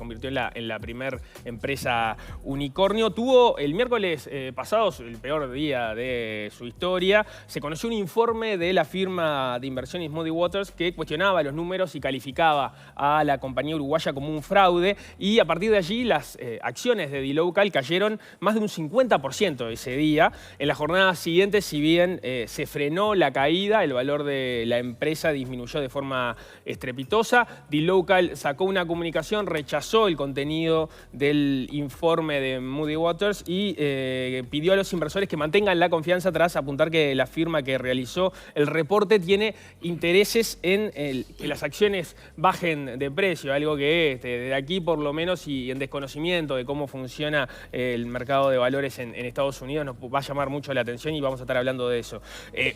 convirtió en la primer empresa unicornio. Tuvo el miércoles pasado, el peor día de su historia, se conoció un informe de la firma de inversiones Muddy Waters que cuestionaba los números y calificaba a la compañía uruguaya como un fraude, y a partir de allí las acciones de dLocal cayeron más de un 50% ese día. En la jornada siguiente, si bien se frenó la caída, el valor de la empresa disminuyó de forma estrepitosa. dLocal sacó una comunicación, rechazó el contenido del informe de Muddy Waters y pidió a los inversores que mantengan la confianza tras apuntar que la firma que realizó el reporte tiene intereses en que las acciones bajen de precio, algo que desde aquí por lo menos y en desconocimiento de cómo funciona el mercado de valores en Estados Unidos nos va a llamar mucho la atención y vamos a estar hablando de eso.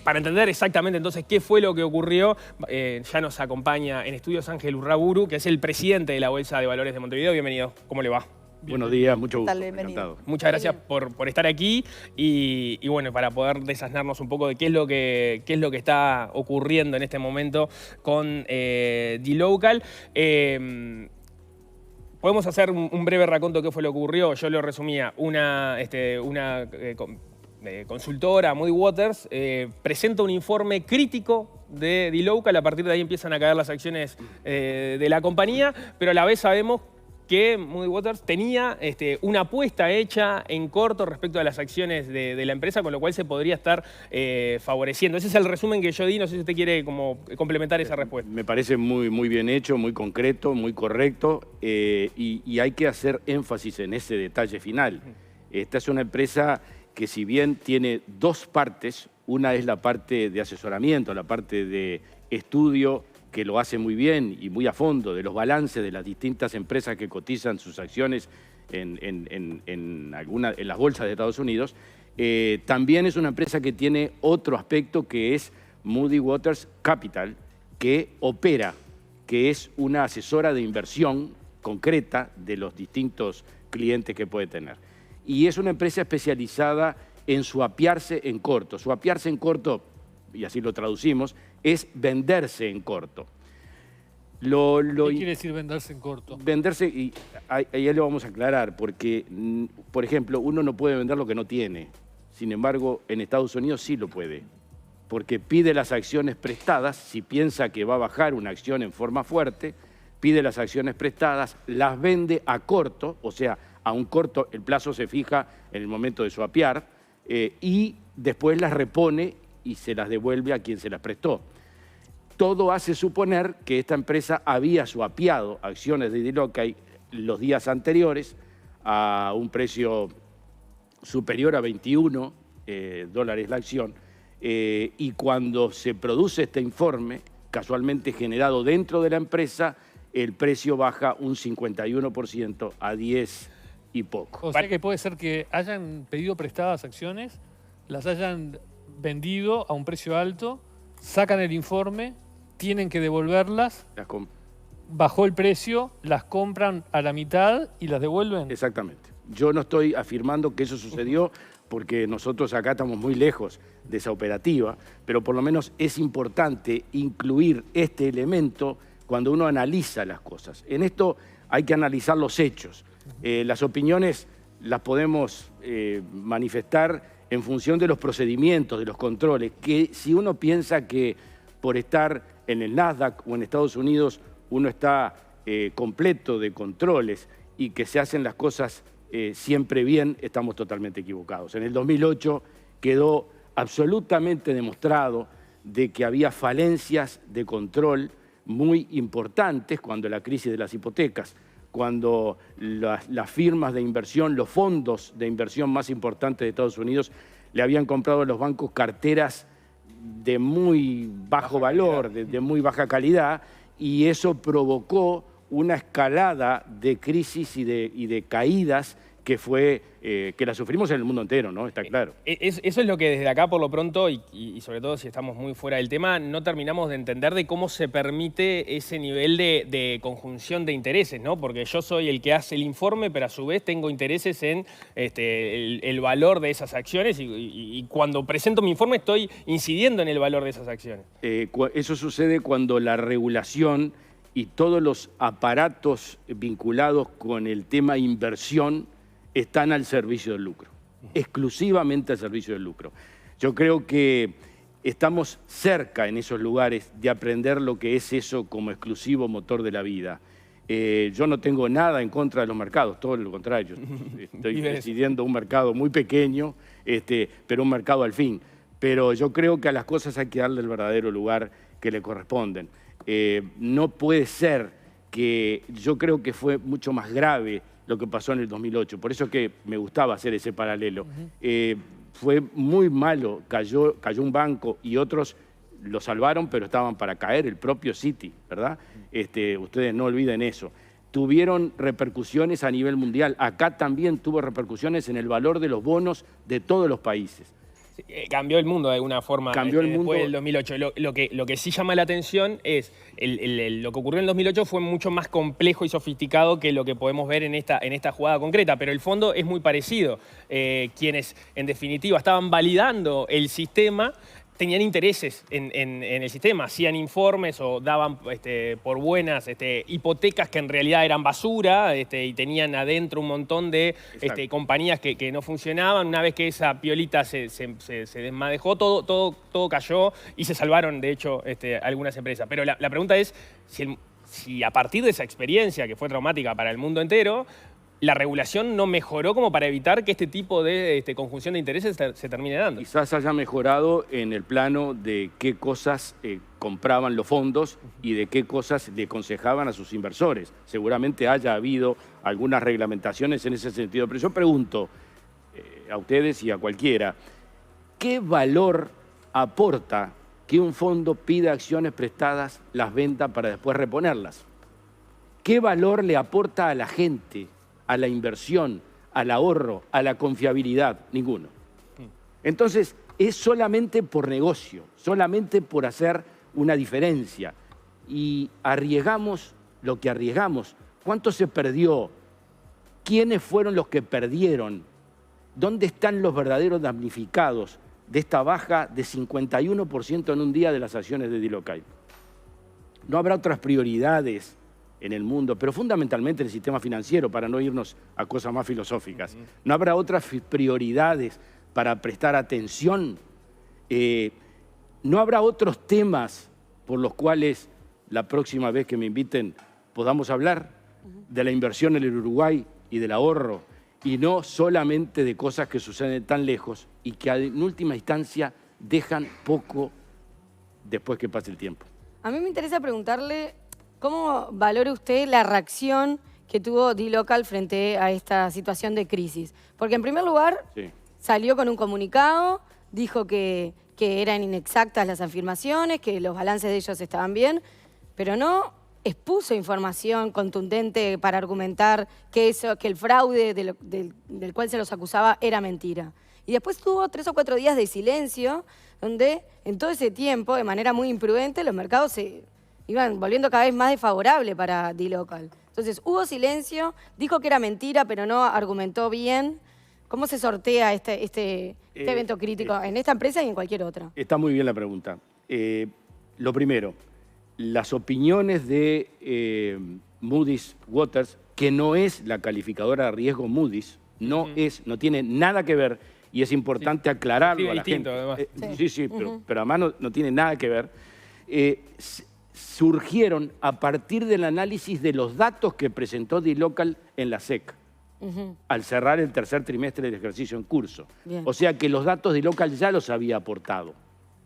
Para entender exactamente entonces qué fue lo que ocurrió, ya nos acompaña en estudios Ángel Urraburu, que es el presidente de la Bolsa de Valores de Montevideo. Bienvenido, ¿cómo le va? Buenos días, mucho gusto. Encantado. Muchas gracias por estar aquí y bueno, para poder desasnarnos un poco de qué es lo que está ocurriendo en este momento con dLocal. Podemos hacer un breve raconto de qué fue lo que ocurrió. Yo lo resumía. Una consultora, Muddy Waters, presenta un informe crítico de dLocal. A partir de ahí empiezan a caer las acciones de la compañía, pero a la vez sabemos que Muddy Waters tenía una apuesta hecha en corto respecto a las acciones de la empresa, con lo cual se podría estar favoreciendo. Ese es el resumen que yo di, no sé si usted quiere como complementar esa respuesta. Me parece muy bien hecho, muy concreto, muy correcto, y hay que hacer énfasis en ese detalle final. Esta es una empresa que, si bien tiene dos partes, una es la parte de asesoramiento, la parte de estudio, que lo hace muy bien y muy a fondo, de los balances de las distintas empresas que cotizan sus acciones en las bolsas de Estados Unidos. También es una empresa que tiene otro aspecto, que es Muddy Waters Capital, que opera, que es una asesora de inversión concreta de los distintos clientes que puede tener. Y es una empresa especializada en swapearse en corto. Swapearse en corto, y así lo traducimos, es venderse en corto. ¿Qué quiere decir venderse en corto? Venderse, y ahí lo vamos a aclarar, porque, por ejemplo, uno no puede vender lo que no tiene. Sin embargo, en Estados Unidos sí lo puede, porque pide las acciones prestadas, si piensa que va a bajar una acción en forma fuerte, pide las acciones prestadas, las vende a corto, o sea, a un corto, el plazo se fija en el momento de swapear, y después las repone y se las devuelve a quien se las prestó. Todo hace suponer que esta empresa había swapeado acciones de dLocal los días anteriores a un precio superior a 21 dólares la acción, y cuando se produce este informe, casualmente generado dentro de la empresa, el precio baja un 51% a 10 y poco. O sea que puede ser que hayan pedido prestadas acciones, las hayan vendido a un precio alto, sacan el informe, tienen que devolverlas, bajó el precio, las compran a la mitad y las devuelven. Exactamente. Yo no estoy afirmando que eso sucedió porque nosotros acá estamos muy lejos de esa operativa, pero por lo menos es importante incluir este elemento cuando uno analiza las cosas. En esto hay que analizar los hechos. Las opiniones las podemos manifestar en función de los procedimientos, de los controles, que si uno piensa que por estar en el Nasdaq o en Estados Unidos uno está completo de controles y que se hacen las cosas siempre bien, estamos totalmente equivocados. En el 2008 quedó absolutamente demostrado de que había falencias de control muy importantes cuando la crisis de las hipotecas, cuando las firmas de inversión, los fondos de inversión más importantes de Estados Unidos le habían comprado a los bancos carteras de muy bajo valor, de muy baja calidad, y eso provocó una escalada de crisis y de caídas que la sufrimos en el mundo entero, ¿no? Está claro. Eso es lo que desde acá, por lo pronto, y sobre todo si estamos muy fuera del tema, no terminamos de entender de cómo se permite ese nivel de conjunción de intereses, ¿no? Porque yo soy el que hace el informe, pero a su vez tengo intereses en el valor de esas acciones y cuando presento mi informe estoy incidiendo en el valor de esas acciones. Eso sucede cuando la regulación y todos los aparatos vinculados con el tema inversión están al servicio del lucro, exclusivamente al servicio del lucro. Yo creo que estamos cerca en esos lugares de aprender lo que es eso como exclusivo motor de la vida. Yo no tengo nada en contra de los mercados, todo lo contrario. Estoy presidiendo un mercado muy pequeño, pero un mercado al fin. Pero yo creo que a las cosas hay que darle el verdadero lugar que le corresponden. No puede ser que yo creo que fue mucho más grave lo que pasó en el 2008. Por eso que me gustaba hacer ese paralelo. Fue muy malo, cayó un banco y otros lo salvaron, pero estaban para caer, el propio Citi, ¿verdad? Ustedes no olviden eso. Tuvieron repercusiones a nivel mundial. Acá también tuvo repercusiones en el valor de los bonos de todos los países. Cambió el mundo de alguna forma. Cambió el mundo después del 2008. Lo que sí llama la atención es lo que ocurrió en el 2008 fue mucho más complejo y sofisticado que lo que podemos ver en esta jugada concreta, pero el fondo es muy parecido. Quienes, en definitiva, estaban validando el sistema tenían intereses en el sistema, hacían informes o daban por buenas hipotecas que en realidad eran basura y tenían adentro un montón de compañías que no funcionaban. Una vez que esa piolita se desmadejó, todo cayó y se salvaron, de hecho, algunas empresas. Pero la pregunta es si a partir de esa experiencia, que fue traumática para el mundo entero, la regulación no mejoró como para evitar que este tipo de conjunción de intereses se termine dando. Quizás haya mejorado en el plano de qué cosas compraban los fondos y de qué cosas le aconsejaban a sus inversores. Seguramente haya habido algunas reglamentaciones en ese sentido. Pero yo pregunto a ustedes y a cualquiera, ¿qué valor aporta que un fondo pida acciones prestadas, las venda para después reponerlas? ¿Qué valor le aporta a la gente, a la inversión, al ahorro, a la confiabilidad? Ninguno. Entonces, es solamente por negocio, solamente por hacer una diferencia. Y arriesgamos lo que arriesgamos. ¿Cuánto se perdió? ¿Quiénes fueron los que perdieron? ¿Dónde están los verdaderos damnificados de esta baja de 51% en un día de las acciones de Dlocal? ¿No habrá otras prioridades en el mundo, pero fundamentalmente en el sistema financiero, para no irnos a cosas más filosóficas? ¿No habrá otras prioridades para prestar atención? ¿No habrá otros temas por los cuales la próxima vez que me inviten podamos hablar de la inversión en el Uruguay y del ahorro, y no solamente de cosas que suceden tan lejos y que en última instancia dejan poco después que pase el tiempo? A mí me interesa preguntarle ¿cómo valora usted la reacción que tuvo Dlocal frente a esta situación de crisis? Porque en primer lugar salió con un comunicado, dijo que eran inexactas las afirmaciones, que los balances de ellos estaban bien, pero no expuso información contundente para argumentar que el fraude del cual se los acusaba era mentira. Y después tuvo 3 o 4 días de silencio, donde en todo ese tiempo, de manera muy imprudente, los mercados se iban volviendo cada vez más desfavorable para Dlocal. Entonces, hubo silencio, dijo que era mentira, pero no argumentó bien. ¿Cómo se sortea este evento crítico en esta empresa y en cualquier otra? Está muy bien la pregunta. Lo primero, las opiniones de Moody's Waters, que no es la calificadora de riesgo Moody's, no tiene nada que ver, y es importante aclararlo a la gente. Pero además no tiene nada que ver. Surgieron a partir del análisis de los datos que presentó Dlocal en la SEC, al cerrar el tercer trimestre del ejercicio en curso. Bien. O sea que los datos de Dlocal ya los había aportado.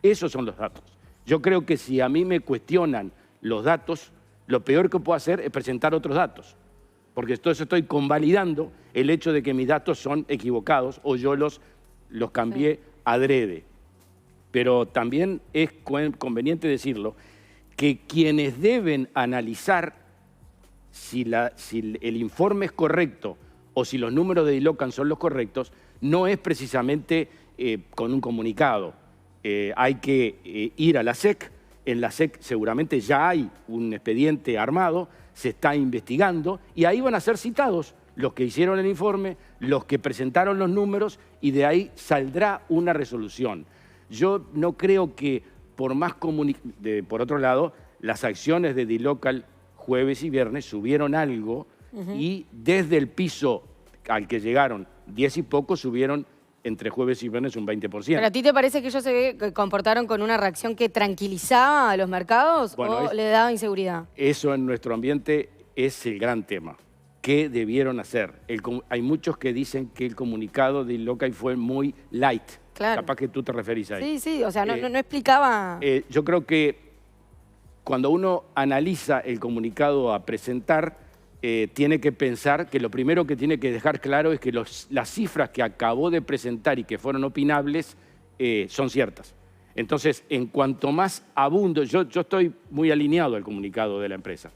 Esos son los datos. Yo creo que si a mí me cuestionan los datos, lo peor que puedo hacer es presentar otros datos, porque entonces estoy convalidando el hecho de que mis datos son equivocados o yo los cambié adrede. Pero también es conveniente decirlo, que quienes deben analizar si el informe es correcto o si los números de Dlocal son los correctos, no es precisamente con un comunicado. Hay que ir a la SEC. En la SEC seguramente ya hay un expediente armado, se está investigando y ahí van a ser citados los que hicieron el informe, los que presentaron los números, y de ahí saldrá una resolución. Yo no creo que por otro lado, las acciones de Dlocal jueves y viernes subieron algo y desde el piso al que llegaron 10 y poco subieron entre jueves y viernes un 20%. ¿Pero a ti te parece que ellos se comportaron con una reacción que tranquilizaba a los mercados o le daba inseguridad? Eso en nuestro ambiente es el gran tema. ¿Qué debieron hacer? Hay muchos que dicen que el comunicado de dLocal fue muy light. Claro. Capaz que tú te referís a ahí. Sí, o sea, no explicaba... Yo creo que cuando uno analiza el comunicado a presentar, tiene que pensar que lo primero que tiene que dejar claro es que las cifras que acabó de presentar y que fueron opinables son ciertas. Entonces, en cuanto más abundo, yo estoy muy alineado al comunicado de la empresa,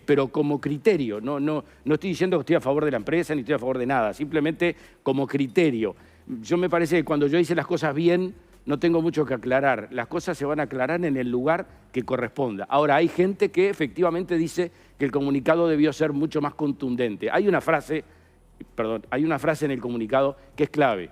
pero como criterio, no estoy diciendo que estoy a favor de la empresa ni estoy a favor de nada, simplemente como criterio. Yo me parece que cuando yo hice las cosas bien, no tengo mucho que aclarar. Las cosas se van a aclarar en el lugar que corresponda. Ahora, hay gente que efectivamente dice que el comunicado debió ser mucho más contundente. Hay una frase en el comunicado que es clave.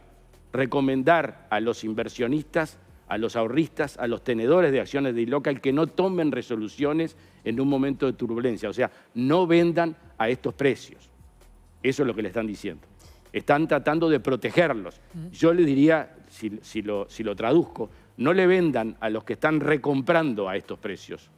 Recomendar a los inversionistas, a los ahorristas, a los tenedores de acciones de dLocal que no tomen resoluciones en un momento de turbulencia. O sea, no vendan a estos precios. Eso es lo que le están diciendo. Están tratando de protegerlos. Yo le diría, si lo traduzco, no le vendan a los que están recomprando a estos precios.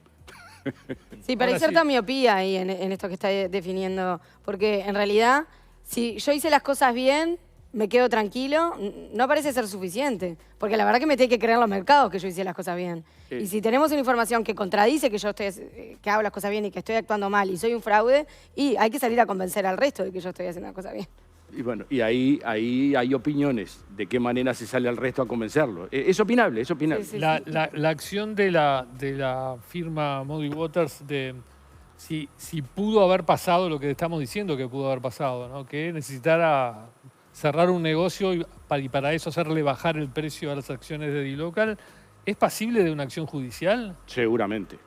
Sí, pero hay cierta miopía ahí en esto que está definiendo, porque en realidad, si yo hice las cosas bien, me quedo tranquilo, no parece ser suficiente, porque la verdad que me tiene que creer los mercados que yo hice las cosas bien. Y si tenemos una información que contradice que hago las cosas bien y que estoy actuando mal y soy un fraude, y hay que salir a convencer al resto de que yo estoy haciendo las cosas bien. Y bueno, y ahí hay opiniones de qué manera se sale al resto a convencerlo. Es opinable, es opinable. Sí. La acción de la firma Muddy Waters de si pudo haber pasado lo que estamos diciendo que pudo haber pasado, ¿no? Que necesitara cerrar un negocio y para eso hacerle bajar el precio a las acciones de dLocal, ¿es pasible de una acción judicial? Seguramente.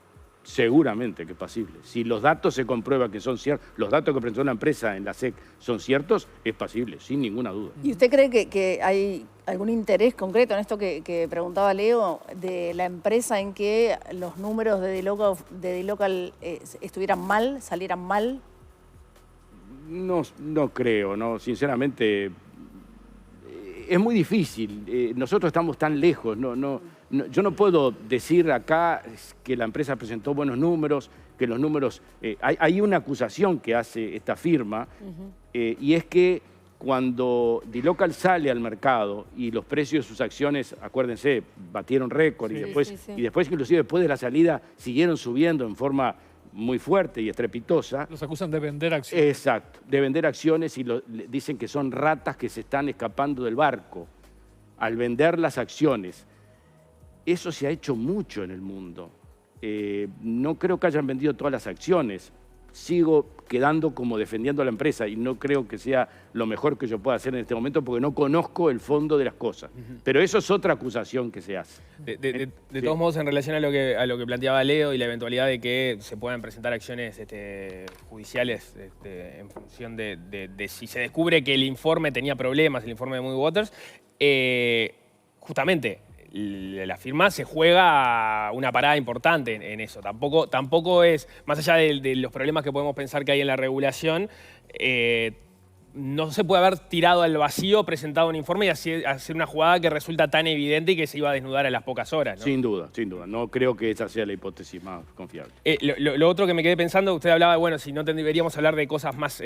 Seguramente que es pasible. Si los datos se comprueba que son ciertos, los datos que presentó la empresa en la SEC son ciertos, es pasible, sin ninguna duda. ¿Y usted cree que hay algún interés concreto en esto que preguntaba Leo, de la empresa en que los números de dLocal estuvieran mal, salieran mal? No creo, no, sinceramente es muy difícil. Nosotros estamos tan lejos, yo no puedo decir acá que la empresa presentó buenos números, que los números... hay una acusación que hace esta firma, y es que cuando dLocal sale al mercado y los precios de sus acciones, acuérdense, batieron récord, y después inclusive después de la salida siguieron subiendo en forma muy fuerte y estrepitosa. Los acusan de vender acciones. Exacto, de vender acciones y dicen que son ratas que se están escapando del barco al vender las acciones. Eso se ha hecho mucho en el mundo. No creo que hayan vendido todas las acciones. Sigo quedando como defendiendo a la empresa y no creo que sea lo mejor que yo pueda hacer en este momento porque no conozco el fondo de las cosas. Pero eso es otra acusación que se hace. De todos modos, en relación a lo que planteaba Leo y la eventualidad de que se puedan presentar acciones judiciales en función de si se descubre que el informe tenía problemas, el informe de Muddy Waters, justamente la firma se juega una parada importante en eso. Tampoco es, más allá de los problemas que podemos pensar que hay en la regulación, no se puede haber tirado al vacío, presentado un informe y hacer una jugada que resulta tan evidente y que se iba a desnudar a las pocas horas, ¿no? Sin duda, sin duda. No creo que esa sea la hipótesis más confiable. Lo otro que me quedé pensando, usted hablaba de, bueno, si no deberíamos hablar de cosas más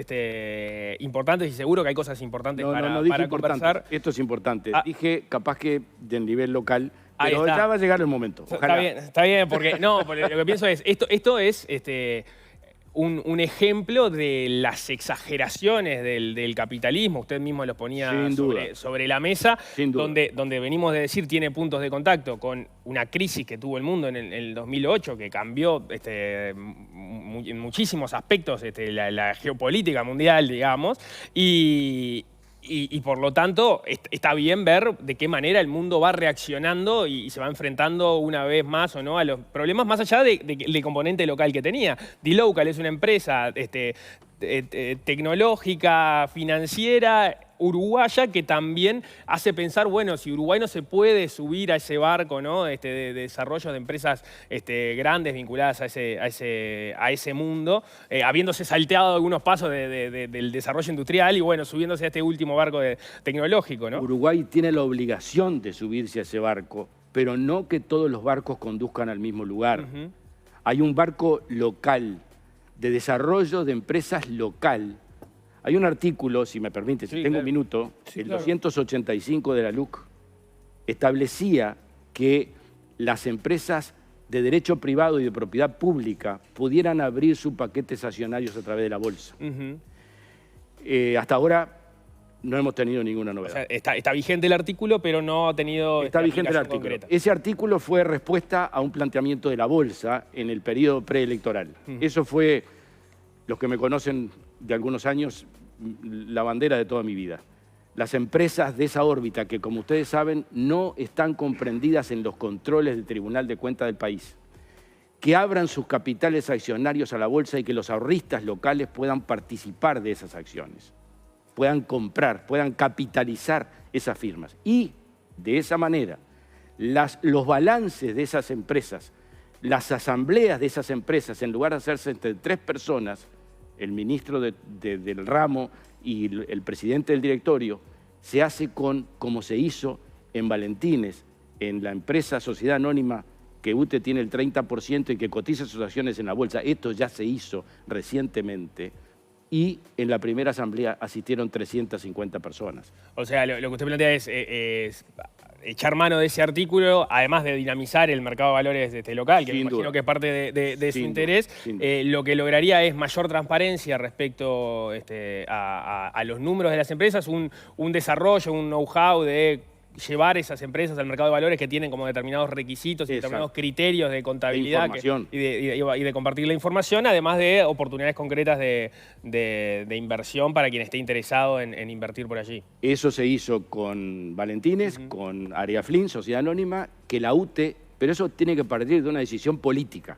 importantes, y seguro que hay cosas importantes para conversar. Esto es importante. Dije, capaz que del nivel local, pero ya va a llegar el momento. Ojalá. Está bien, porque lo que pienso es, esto es un ejemplo de las exageraciones del capitalismo. Usted mismo los ponía sobre la mesa, donde venimos de decir tiene puntos de contacto con una crisis que tuvo el mundo en el 2008, que cambió en muchísimos aspectos la geopolítica mundial, digamos, y por lo tanto está bien ver de qué manera el mundo va reaccionando y se va enfrentando una vez más o no a los problemas, más allá del componente local que tenía. dLocal es una empresa tecnológica, financiera, uruguaya que también hace pensar, bueno, si Uruguay no se puede subir a ese barco, ¿no? De desarrollo de empresas grandes vinculadas a ese mundo, habiéndose salteado algunos pasos del desarrollo industrial y, bueno, subiéndose a este último barco tecnológico, ¿no? Uruguay tiene la obligación de subirse a ese barco, pero no que todos los barcos conduzcan al mismo lugar. Hay un barco local, de desarrollo de empresas local. Hay un artículo, si me permite, si tengo un minuto, el 285 de la LUC, establecía que las empresas de derecho privado y de propiedad pública pudieran abrir sus paquetes accionarios a través de la bolsa. Hasta ahora no hemos tenido ninguna novedad. O sea, está vigente el artículo, pero no ha tenido Está vigente el artículo. Concreta. Ese artículo fue respuesta a un planteamiento de la bolsa en el periodo preelectoral. Eso fue, los que me conocen de algunos años, la bandera de toda mi vida. Las empresas de esa órbita, que como ustedes saben, no están comprendidas en los controles del Tribunal de Cuentas del país, que abran sus capitales accionarios a la bolsa y que los ahorristas locales puedan participar de esas acciones, puedan comprar, puedan capitalizar esas firmas. Y de esa manera, los balances de esas empresas, las asambleas de esas empresas, en lugar de hacerse entre 3 personas, el ministro del ramo y el presidente del directorio, se hace como se hizo en Valentines, en la empresa Sociedad Anónima, que UTE tiene el 30% y que cotiza sus acciones en la bolsa. Esto ya se hizo recientemente. Y en la primera asamblea asistieron 350 personas. O sea, lo que usted plantea es echar mano de ese artículo, además de dinamizar el mercado de valores local, que me imagino que es parte de su interés, lo que lograría es mayor transparencia respecto a los números de las empresas, un desarrollo, un know-how de llevar esas empresas al mercado de valores que tienen como determinados requisitos y determinados criterios de contabilidad y de compartir la información, además de oportunidades concretas de inversión para quien esté interesado en invertir por allí. Eso se hizo con Valentines, con Aria Flynn, Sociedad Anónima, que la UTE, pero eso tiene que partir de una decisión política.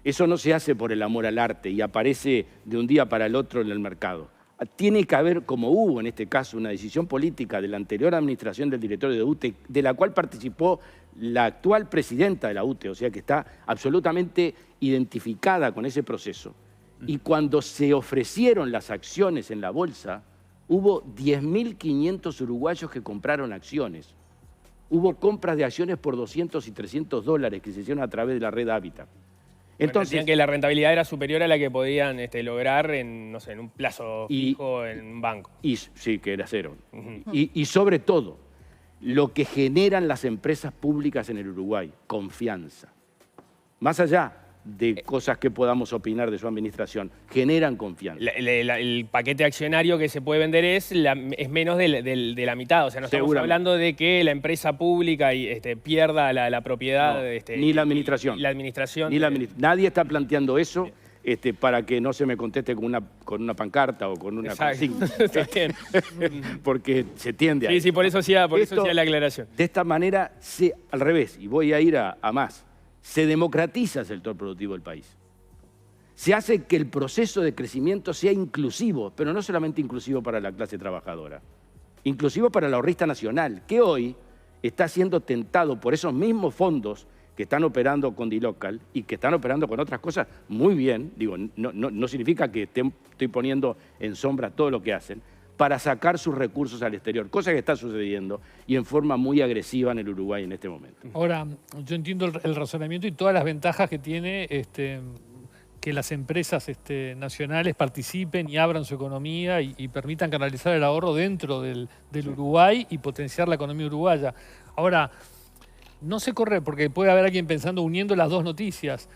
Eso no se hace por el amor al arte y aparece de un día para el otro en el mercado. Tiene que haber, como hubo en este caso, una decisión política de la anterior administración del directorio de UTE, de la cual participó la actual presidenta de la UTE, o sea que está absolutamente identificada con ese proceso. Y cuando se ofrecieron las acciones en la bolsa, hubo 10.500 uruguayos que compraron acciones. Hubo compras de acciones por 200 y 300 dólares que se hicieron a través de la red Hábitat. Entonces, decían que la rentabilidad era superior a la que podían lograr en, no sé, en un plazo fijo en un banco. Sí, que era cero. Y sobre todo, lo que generan las empresas públicas en el Uruguay, confianza. Más allá de cosas que podamos opinar de su administración, generan confianza. El paquete accionario que se puede vender es menos de la mitad. O sea, no estamos hablando de que la empresa pública pierda la propiedad. No, ni la administración. La administración. Nadie está planteando eso para que no se me conteste con una pancarta o con una consigna. Porque se tiende a eso. Sí, por eso hacía la aclaración. De esta manera, al revés, y voy a ir a más, se democratiza el sector productivo del país. Se hace que el proceso de crecimiento sea inclusivo, pero no solamente inclusivo para la clase trabajadora, inclusivo para el ahorrista nacional, que hoy está siendo tentado por esos mismos fondos que están operando con Dilocal y que están operando con otras cosas muy bien, digo, no significa que estoy poniendo en sombra todo lo que hacen, para sacar sus recursos al exterior, cosa que está sucediendo y en forma muy agresiva en el Uruguay en este momento. Ahora, yo entiendo el razonamiento y todas las ventajas que tiene que las empresas nacionales participen y abran su economía y permitan canalizar el ahorro dentro del Uruguay y potenciar la economía uruguaya. Ahora, no se corre, porque puede haber alguien pensando, uniendo las dos noticias,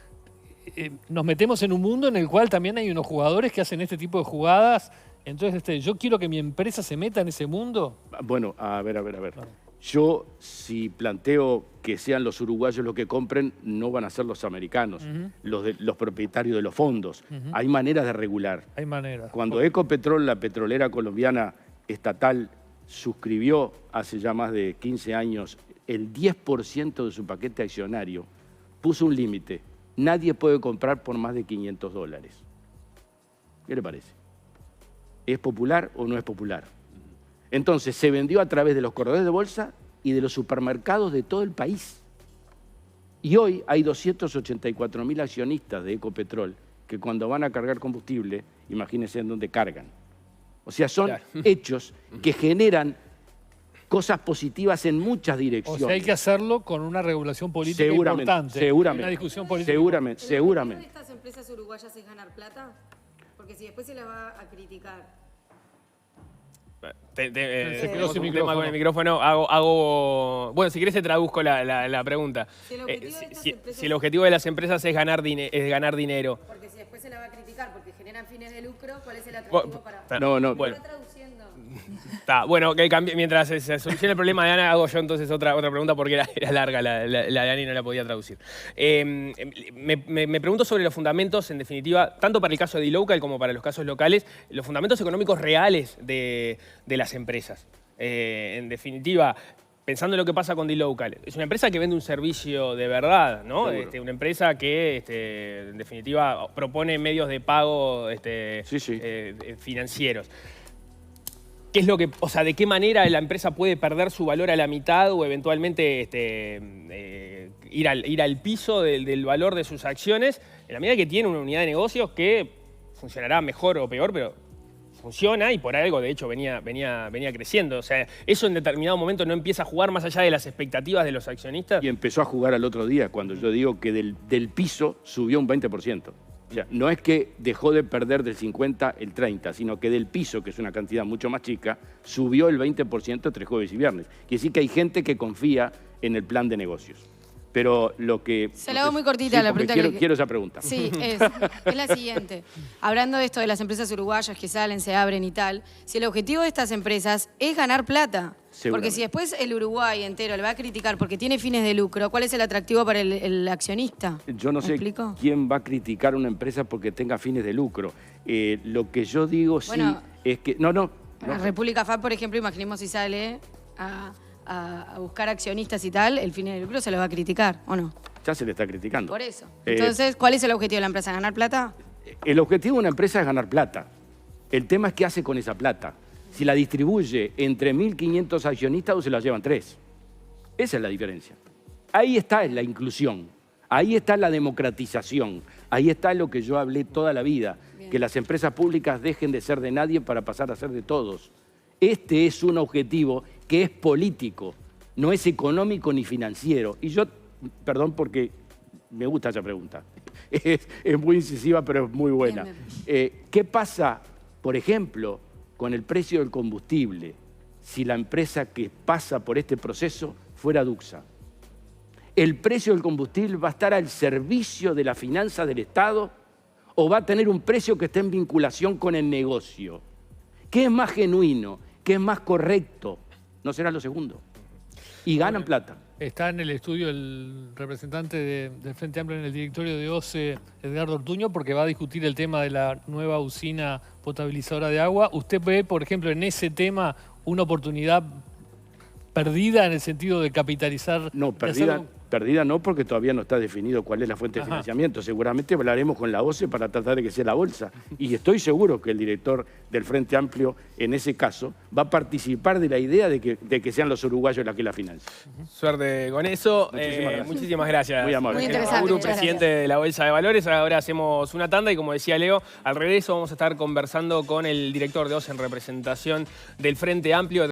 nos metemos en un mundo en el cual también hay unos jugadores que hacen este tipo de jugadas. Entonces, yo quiero que mi empresa se meta en ese mundo. Bueno, a ver. Yo, si planteo que sean los uruguayos los que compren, no van a ser los americanos, los propietarios de los fondos. Hay maneras de regular. Hay maneras. Cuando Ecopetrol, la petrolera colombiana estatal, suscribió hace ya más de 15 años el 10% de su paquete accionario, puso un límite. Nadie puede comprar por más de 500 dólares. ¿Qué le parece? ¿Es popular o no es popular? Entonces se vendió a través de los corredores de bolsa y de los supermercados de todo el país. Y hoy hay 284.000 accionistas de Ecopetrol que cuando van a cargar combustible, imagínense en dónde cargan. O sea, son hechos que generan cosas positivas en muchas direcciones. O sea, hay que hacerlo con una regulación política importante. Seguramente. Una discusión política. Seguramente. ¿El objetivo de estas empresas uruguayas es ganar plata? Porque si después se las va a criticar. Se quedó sin un tema con el micrófono. Bueno, si querés te traduzco la pregunta. Si el objetivo de las empresas es ganar dinero. Porque si después se la va a criticar porque generan fines de lucro, ¿cuál es el atractivo para...? No. Bueno. ¿Está traduciendo? Está, bueno, mientras se solucione el problema de Ana, hago yo entonces otra pregunta porque era larga la de Ana y no la podía traducir. Me pregunto sobre los fundamentos, en definitiva, tanto para el caso de dLocal como para los casos locales, los fundamentos económicos reales de las empresas. En definitiva, pensando en lo que pasa con dLocal, es una empresa que vende un servicio de verdad, ¿no? Una empresa que, en definitiva, propone medios de pago financieros. ¿Qué es lo que, o sea, de qué manera la empresa puede perder su valor a la mitad o eventualmente ir al piso del valor de sus acciones en la medida que tiene una unidad de negocios que funcionará mejor o peor, pero funciona y por algo, de hecho, venía creciendo? O sea, eso en determinado momento no empieza a jugar más allá de las expectativas de los accionistas. Y empezó a jugar al otro día, cuando yo digo que del piso subió un 20%. O sea, no es que dejó de perder del 50 el 30, sino que del piso, que es una cantidad mucho más chica, subió el 20% entre jueves y viernes. Quiere decir que hay gente que confía en el plan de negocios. Pero lo que... Se la hago muy cortita la pregunta. Quiero esa pregunta. Sí, es la siguiente. Hablando de esto de las empresas uruguayas que salen, se abren y tal, si el objetivo de estas empresas es ganar plata, porque si después el Uruguay entero le va a criticar porque tiene fines de lucro, ¿cuál es el atractivo para el accionista? Yo no sé quién va a criticar una empresa porque tenga fines de lucro. Lo que yo digo es que... La República FAB, por ejemplo, imaginemos si sale a buscar accionistas y tal, el fin de lucro se lo va a criticar, ¿o no? Ya se le está criticando. Por eso. Entonces, ¿cuál es el objetivo de la empresa? ¿Ganar plata? El objetivo de una empresa es ganar plata. El tema es qué hace con esa plata. Si la distribuye entre 1.500 accionistas o se la llevan 3. Esa es la diferencia. Ahí está la inclusión, ahí está la democratización, ahí está lo que yo hablé toda la vida, que las empresas públicas dejen de ser de nadie para pasar a ser de todos. Este es un objetivo que es político, no es económico ni financiero. Y yo, perdón porque me gusta esa pregunta, es muy incisiva pero es muy buena. ¿Qué pasa, por ejemplo, con el precio del combustible si la empresa que pasa por este proceso fuera Duxa? ¿El precio del combustible va a estar al servicio de la finanza del Estado o va a tener un precio que esté en vinculación con el negocio? ¿Qué es más genuino? ¿Qué es más correcto? No será lo segundo. Y ganan plata. Está en el estudio el representante del Frente Amplio en el directorio de OCE, Edgardo Ortuño, porque va a discutir el tema de la nueva usina potabilizadora de agua. ¿Usted ve, por ejemplo, en ese tema una oportunidad perdida en el sentido de capitalizar? No, perdida no, porque todavía no está definido cuál es la fuente de financiamiento. Seguramente hablaremos con la OCE para tratar de que sea la bolsa. Y estoy seguro que el director del Frente Amplio, en ese caso, va a participar de la idea de que sean los uruguayos los que la financien. Suerte con eso. Muchísimas gracias. Muy amable. Muy interesante. Presidente de la Bolsa de Valores. Ahora hacemos una tanda y, como decía Leo, al regreso vamos a estar conversando con el director de OCE en representación del Frente Amplio.